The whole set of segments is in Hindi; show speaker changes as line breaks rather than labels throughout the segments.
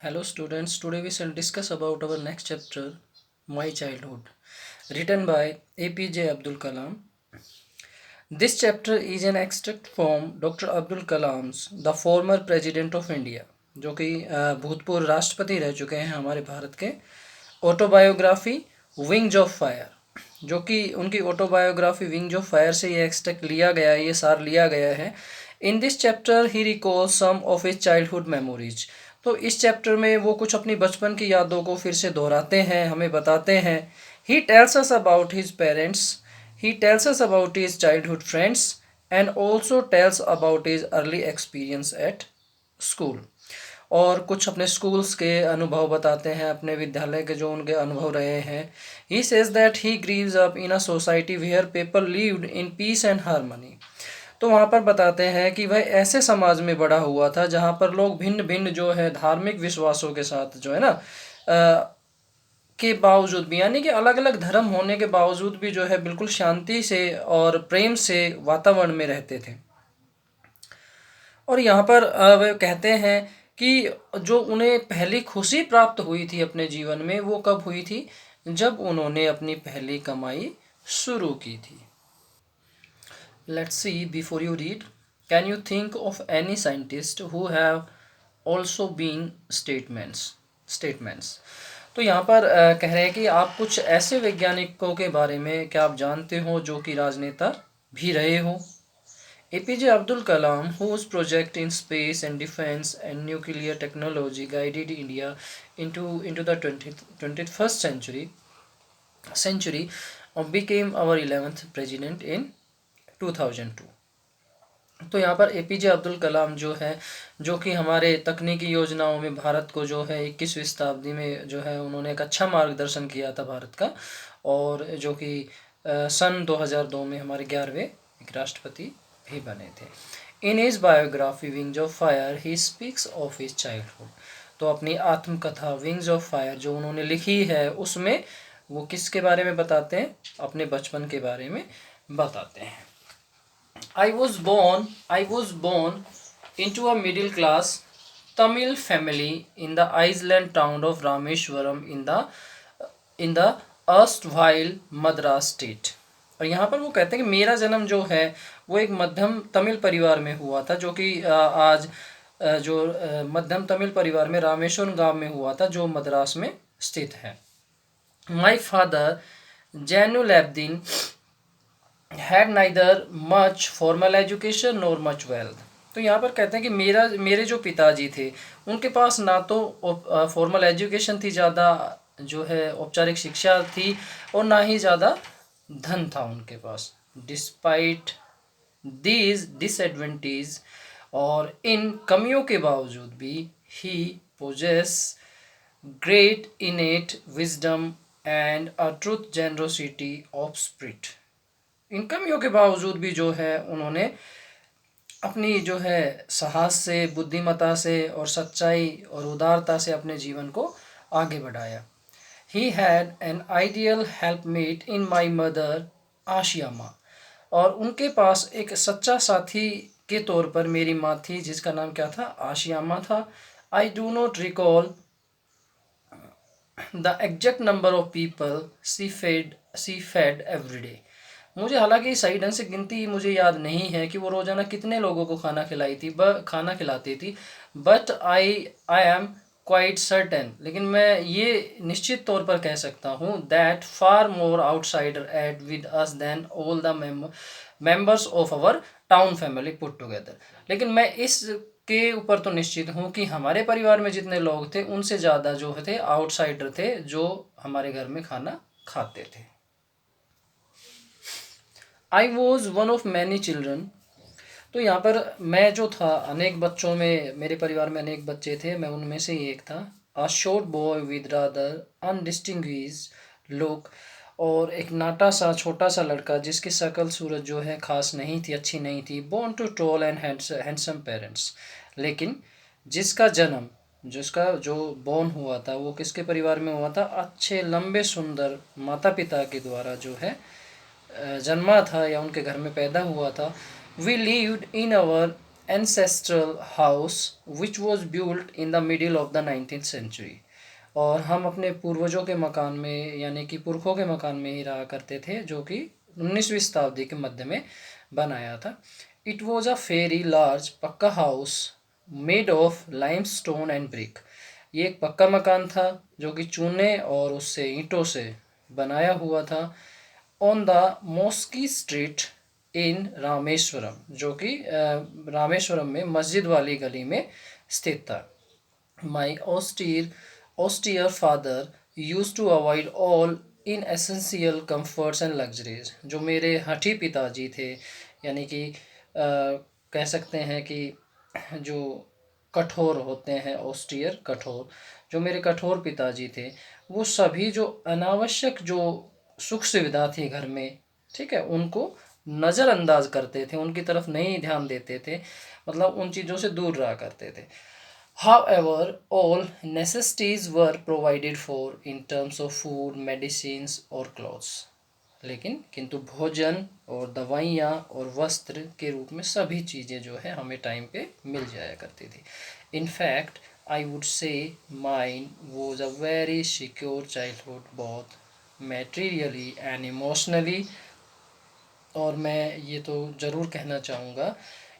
Hello students, today we shall discuss about our next chapter, My Childhood, written by APJ Abdul Kalam. This chapter is an extract from Dr. Abdul Kalam's The Former President of India, जो कि भूतपूर्व राष्ट्रपति रह चुके हैं हमारे भारत के, ऑटोबायोग्राफी विंग्स ऑफ फायर, जो कि उनकी ऑटोबायोग्राफी विंग्स ऑफ फायर से ये एक्सट्रैक्ट लिया गया है, ये सार लिया गया है. In this chapter he recalls some of his childhood memories. तो इस चैप्टर में वो कुछ अपनी बचपन की यादों को फिर से दोहराते हैं, हमें बताते हैं. He tells us about his parents, he tells us about his childhood friends and also tells about his early experience at school. और कुछ अपने स्कूल्स के अनुभव बताते हैं, अपने विद्यालय के जो उनके अनुभव रहे हैं. He says that he grew up in a society where people lived in peace and harmony. तो वहाँ पर बताते हैं कि वह ऐसे समाज में बड़ा हुआ था जहाँ पर लोग भिन्न भिन्न जो है धार्मिक विश्वासों के साथ जो है ना के बावजूद भी, यानी कि अलग अलग धर्म होने के बावजूद भी जो है बिल्कुल शांति से और प्रेम से वातावरण में रहते थे. और यहाँ पर वे कहते हैं कि जो उन्हें पहली खुशी प्राप्त हुई थी अपने जीवन में वो कब हुई थी, जब उन्होंने अपनी पहली कमाई शुरू की थी. Let's see before you read. Can you think of any scientist who have also been statements? तो यहाँ पर कह रहे हैं कि आप कुछ ऐसे वैज्ञानिकों के बारे में क्या आप जानते हो जो कि राजनेता भी रहे हो. APJ Abdul Kalam, whose project in space and defense and nuclear technology guided India into the 21st century became our 11th president in 2002. तो यहाँ पर APJ अब्दुल कलाम जो है, जो कि हमारे तकनीकी योजनाओं में भारत को जो है 21वीं शताब्दी में जो है उन्होंने एक अच्छा मार्गदर्शन किया था भारत का, और जो कि सन 2002 में हमारे 11वें एक राष्ट्रपति भी बने थे. In his biography wings of fire he speaks of his childhood. तो अपनी आत्मकथा विंग्स ऑफ फायर जो उन्होंने लिखी है उसमें वो किसके बारे में बताते हैं, अपने बचपन के बारे में बताते हैं. I was born into a middle class Tamil family in the island town of Rameshwaram in the erstwhile Madras state. और यहाँ पर वो कहते हैं कि मेरा जन्म जो है वो एक मध्यम तमिल परिवार में हुआ था, जो कि आज जो मध्यम तमिल परिवार में रामेश्वरम गांव में हुआ था जो मद्रास में स्थित है. My father Jainulabdeen had neither much formal education nor much wealth. तो यहाँ पर कहते हैं कि मेरे जो पिताजी थे उनके पास ना तो फॉर्मल एजुकेशन थी, ज़्यादा जो है औपचारिक शिक्षा थी, और ना ही ज़्यादा धन था उनके पास. डिस्पाइट दीज डिसएडवांटेज, और इन कमियों के बावजूद भी he possess great innate wisdom and a truth generosity of spirit. इन कमियों के बावजूद भी जो है उन्होंने अपनी जो है साहस से, बुद्धिमत्ता से और सच्चाई और उदारता से अपने जीवन को आगे बढ़ाया. He had an ideal helpmate in my mother Ashiamma. और उनके पास एक सच्चा साथी के तौर पर मेरी माँ थी जिसका नाम क्या था, आशियामा था. I do not recall the exact number of people she fed every day. मुझे हालांकि सही ढंग से गिनती मुझे याद नहीं है कि वो रोज़ाना कितने लोगों को खाना खिलाती थी. But I am quite certain, लेकिन मैं ये निश्चित तौर पर कह सकता हूँ that far more outsider ate with us than all the members of our town family put together. लेकिन मैं इस के ऊपर तो निश्चित हूँ कि हमारे परिवार में जितने लोग थे उनसे ज़्यादा जो थे आउटसाइडर थे जो हमारे घर में खाना खाते थे. I was one of many children. तो यहाँ पर मैं जो था अनेक बच्चों में, मेरे परिवार में अनेक बच्चे थे, मैं उनमें से एक था. A short boy with rather undistinguished look. और एक नाटा सा छोटा सा लड़का जिसकी शक्ल सूरत जो है खास नहीं थी, अच्छी नहीं थी. Born to tall and handsome parents. लेकिन जिसका जो बोर्न हुआ था वो किसके परिवार में हुआ था, अच्छे लंबे सुंदर माता पिता के द्वारा जो है जन्मा था या उनके घर में पैदा हुआ था. We lived in our ancestral house which was built in the middle of the 19th century। और हम अपने पूर्वजों के मकान में यानी कि पुरखों के मकान में ही रहा करते थे, जो कि 19वीं शताब्दी के मध्य में बनाया था। It was a fairly large pucca house made of limestone and brick. ये एक पक्का मकान था जो कि चूने और उससे ईंटों से बनाया हुआ था। On the मॉस्की street in Rameswaram, जो कि रामेश्वरम में मस्जिद वाली गली में स्थित था। माई austere father used to avoid all inessential comforts and luxuries। जो मेरे हठी पिताजी थे, यानी कि कह सकते हैं कि जो कठोर होते हैं, ऑस्टियर कठोर, जो मेरे कठोर पिताजी थे, वो सभी जो अनावश्यक जो सुख सुविधा थी घर में, ठीक है, उनको नज़रअंदाज करते थे, उनकी तरफ नहीं ध्यान देते थे, मतलब उन चीज़ों से दूर रहा करते थे। However, all necessities were provided for in terms of food, medicines or clothes। लेकिन किंतु भोजन और दवाइयाँ और वस्त्र के रूप में सभी चीज़ें जो है हमें टाइम पे मिल जाया करती थी। In fact, I would say mine was a very secure childhood, both materially and emotionally। और मैं ये तो ज़रूर कहना चाहूँगा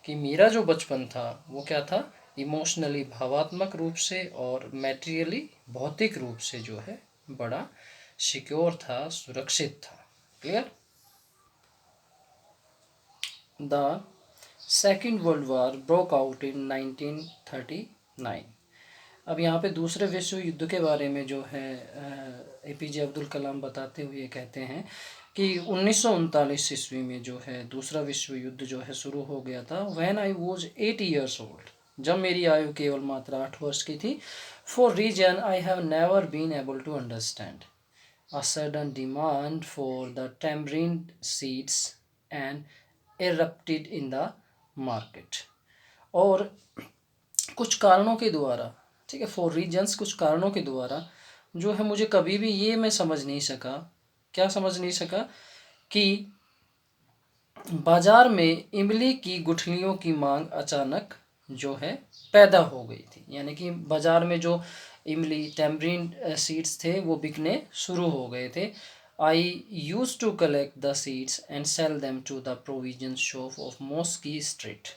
कि मेरा जो बचपन था वो क्या था, इमोशनली भावात्मक रूप से और मैटेरियली भौतिक रूप से जो है बड़ा सिक्योर था, सुरक्षित था। Clear. The second world war broke out in 1939। अब यहाँ पे दूसरे विश्व युद्ध के बारे में जो है एपीजे अब्दुल कलाम बताते हुए कहते हैं कि 1939 ईस्वी में जो है दूसरा विश्व युद्ध जो है शुरू हो गया था। When I was 8 years old, जब मेरी आयु केवल मात्र 8 वर्ष की थी। For reason I have never been able to understand a sudden demand for the tamarind seeds and erupted in the market. और कुछ कारणों के द्वारा, ठीक है, फॉर रीजन्स, कुछ कारणों के द्वारा जो है मुझे कभी भी ये मैं समझ नहीं सका, क्या समझ नहीं सका, कि बाजार में इमली की गुठलियों की मांग अचानक जो है पैदा हो गई थी। यानी कि बाजार में जो इमली टेम्बरिन सीड्स थे वो बिकने शुरू हो गए थे। I use to collect the seeds and sell them to the provision shop of Mosque Street.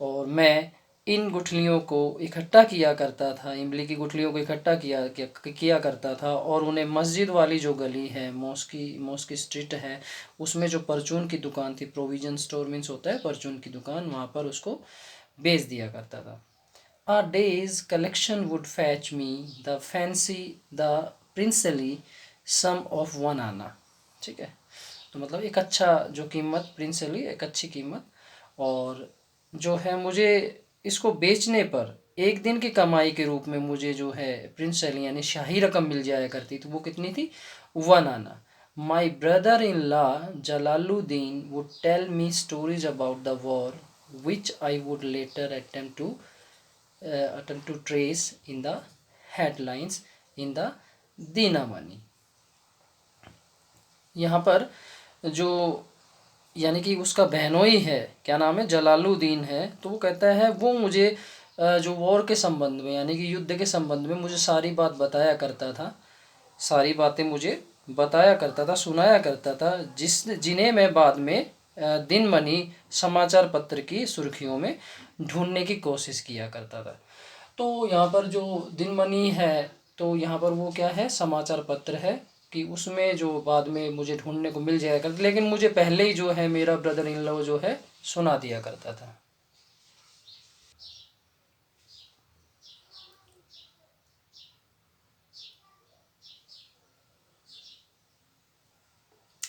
और मैं इन गुठलियों को इकट्ठा किया करता था, इमली की गुठलियों को इकट्ठा किया करता था और उन्हें मस्जिद वाली जो गली है, मॉस्की स्ट्रीट है, उसमें जो परचून की दुकान थी, प्रोविजन स्टोर मीन्स होता है परचून की दुकान, वहाँ पर उसको बेच दिया करता था। A day's collection would fetch me the princely sum of 1 आना। ठीक है, तो मतलब एक अच्छा जो कीमत, प्रिंसली एक अच्छी कीमत, और जो है मुझे इसको बेचने पर एक दिन की कमाई के रूप में मुझे जो है प्रिंसली यानी शाही रकम मिल जाया करती थी। वो कितनी थी, 1 आना। My brother in law Jalaluddin would tell me stories about the war which I would later attempt to trace in the headlines in the Dinamani. यहाँ पर जो यानी कि उसका बहनोई है, क्या नाम है, जलालुद्दीन है, तो वो कहता है वो मुझे जो वॉर के संबंध में यानी कि युद्ध के संबंध में मुझे सारी बात बताया करता था, सारी बातें मुझे बताया करता था, सुनाया करता था, जिन्हें मैं बाद में दिनमनी समाचार पत्र की सुर्खियों में ढूंढने की कोशिश किया करता था। तो यहाँ पर जो दिनमनी है, तो यहाँ पर वो क्या है, समाचार पत्र है, कि उसमें जो बाद में मुझे ढूंढने को मिल जाया करता, लेकिन मुझे पहले ही जो है मेरा ब्रदर इन लॉ जो है सुना दिया करता था।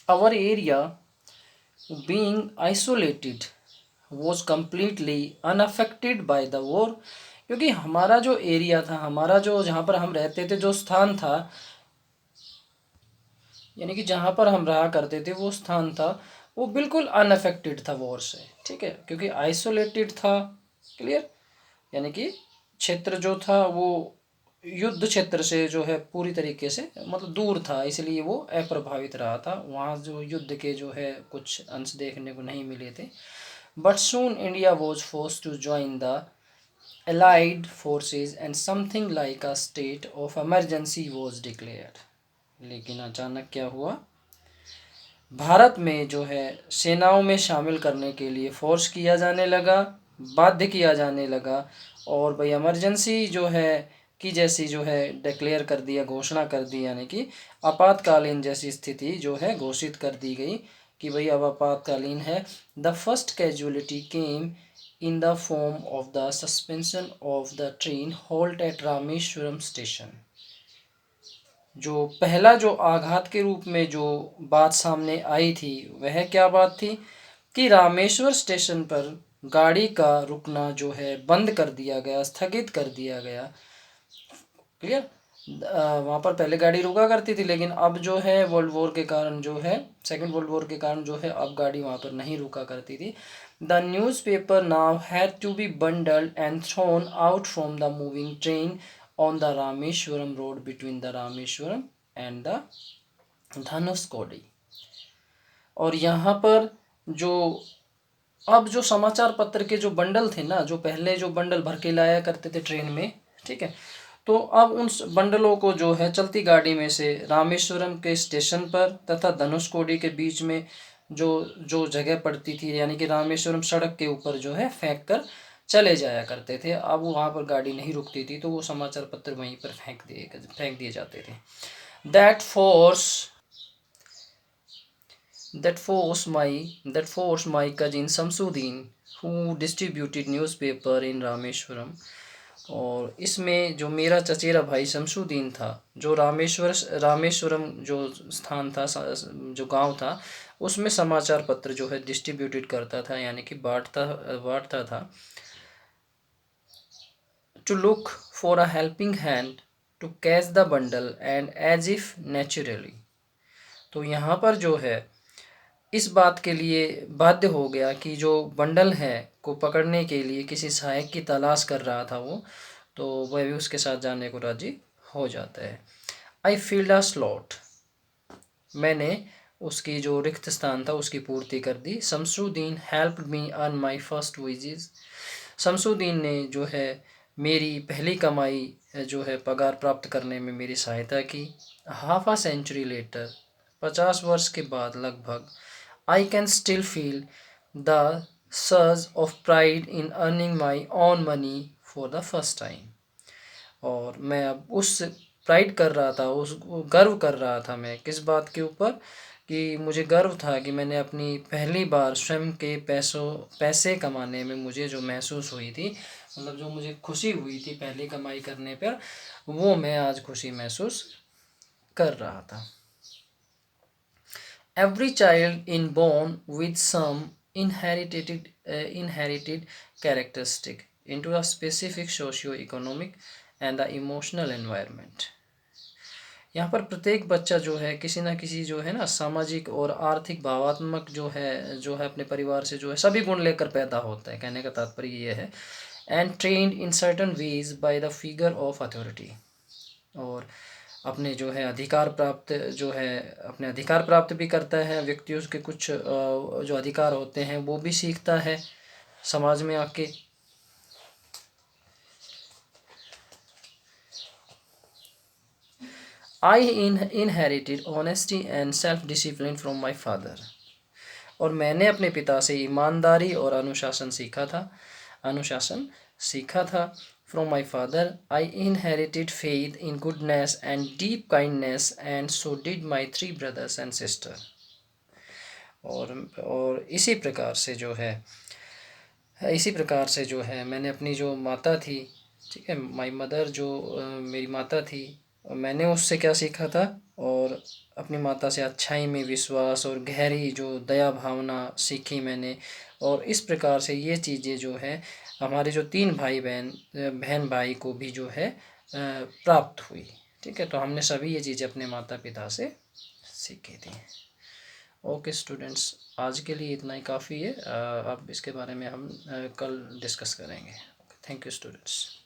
Our area, being isolated, was completely unaffected by the war। क्योंकि हमारा जो एरिया था, हमारा जो जहाँ पर हम रहते थे, जो स्थान था, यानी कि जहाँ पर हम रहा करते थे वो स्थान था, वो बिल्कुल अनअफेक्टेड था वॉर से। ठीक है, क्योंकि आइसोलेटेड था। क्लियर, यानी कि क्षेत्र जो था वो युद्ध क्षेत्र से जो है पूरी तरीके से मतलब दूर था, इसलिए वो अप्रभावित रहा था। वहाँ जो युद्ध के जो है कुछ अंश देखने को नहीं मिले थे। But soon India was forced to join the Allied forces and something like a state of emergency was declared. लेकिन अचानक क्या हुआ, भारत में जो है सेनाओं में शामिल करने के लिए फोर्स किया जाने लगा, बाध्य किया जाने लगा, और भाई इमरजेंसी जो है कि जैसी जो है डिक्लेयर कर दिया, घोषणा कर दी, यानी कि आपातकालीन जैसी स्थिति जो है घोषित कर दी गई कि भाई अब आपातकालीन है। The first casualty came in the form of the suspension of the train halt at Rameswaram station. जो पहला जो आघात के रूप में जो बात सामने आई थी वह क्या बात थी कि रामेश्वर स्टेशन पर गाड़ी का रुकना जो है बंद कर दिया गया, स्थगित कर दिया गया। क्लियर। वहाँ पर पहले गाड़ी रुका करती थी, लेकिन अब जो है वर्ल्ड वॉर के कारण जो है, सेकेंड वर्ल्ड वॉर के कारण जो है अब गाड़ी वहाँ पर नहीं रुका करती थी। The newspaper now had to be bundled and thrown out from the moving train on the Rameshwaram road between the Rameshwaram and the Dhanushkodi. और यहाँ पर जो अब जो समाचार पत्र के जो बंडल थे ना, जो पहले जो बंडल भर के लाया करते थे ट्रेन में, ठीक है, तो अब उन बंडलों को जो है चलती गाड़ी में से रामेश्वरम के स्टेशन पर तथा धनुषकोडी के बीच में जो जो जगह पड़ती थी, यानी कि रामेश्वरम सड़क के ऊपर जो है फेंक कर चले जाया करते थे। अब वहाँ पर गाड़ी नहीं रुकती थी तो वो समाचार पत्र वहीं पर फेंक दिए जाते थे। That force my cousin Samsudeen who distributed newspaper in Rameswaram. और इसमें जो मेरा चचेरा भाई शमसुद्दीन था, जो रामेश्वरम जो स्थान था, जो गांव था, उसमें समाचार पत्र जो है डिस्ट्रीब्यूटेड करता था, यानी कि बांटता था। to look for a helping hand to catch the bundle and as if naturally। तो यहाँ पर जो है इस बात के लिए बाध्य हो गया कि जो बंडल है को पकड़ने के लिए किसी सहायक की तलाश कर रहा था वो, तो वह भी उसके साथ जाने को राजी हो जाता है। आई फील्ड अ स्लॉट, मैंने उसकी जो रिक्त स्थान था उसकी पूर्ति कर दी। Shamsuddin helped me earn my first wages, Shamsuddin ने जो है मेरी पहली कमाई जो है पगार प्राप्त करने में मेरी सहायता की। हाफ आ सेंचुरी लेटर, 50 वर्ष के बाद लगभग, I can still feel the surge of pride in earning my own money for the first time. और मैं अब उस प्राइड कर रहा था, उस गर्व कर रहा था मैं किस बात के ऊपर, कि मुझे गर्व था कि मैंने अपनी पहली बार स्वयं के पैसे कमाने में मुझे जो महसूस हुई थी, मतलब जो मुझे खुशी हुई थी पहली कमाई करने पर, वो मैं आज खुशी महसूस कर रहा था। Every child in born with some inherited characteristic into a specific socio-economic and the emotional environment। यहाँ पर प्रत्येक बच्चा जो है किसी ना किसी जो है ना सामाजिक और आर्थिक भावात्मक जो है अपने परिवार से जो है सभी गुण लेकर पैदा होता है, कहने का तात्पर्य ये है। And trained in certain ways by the figure of authority, और अपने जो है अधिकार प्राप्त भी करता है, व्यक्तियों के कुछ जो अधिकार होते हैं वो भी सीखता है समाज में आके। आई inherited honesty and self discipline from my father, और मैंने अपने पिता से ईमानदारी और अनुशासन सीखा था। From my father I inherited faith in goodness and deep kindness and so did my 3 brothers and sister. और इसी प्रकार से जो है मैंने अपनी जो माता थी, ठीक है, माई मदर जो मेरी माता थी, मैंने उससे क्या सीखा था, और अपनी माता से अच्छाई में विश्वास और गहरी जो दया भावना सीखी मैंने। और इस प्रकार से ये चीज़ें जो है हमारे जो 3 बहन भाई को भी जो है प्राप्त हुई, ठीक है। तो हमने सभी ये चीज़ें अपने माता पिता से सीखी थी। ओके स्टूडेंट्स, आज के लिए इतना ही काफ़ी है। अब इसके बारे में हम कल डिस्कस करेंगे। Thank you students.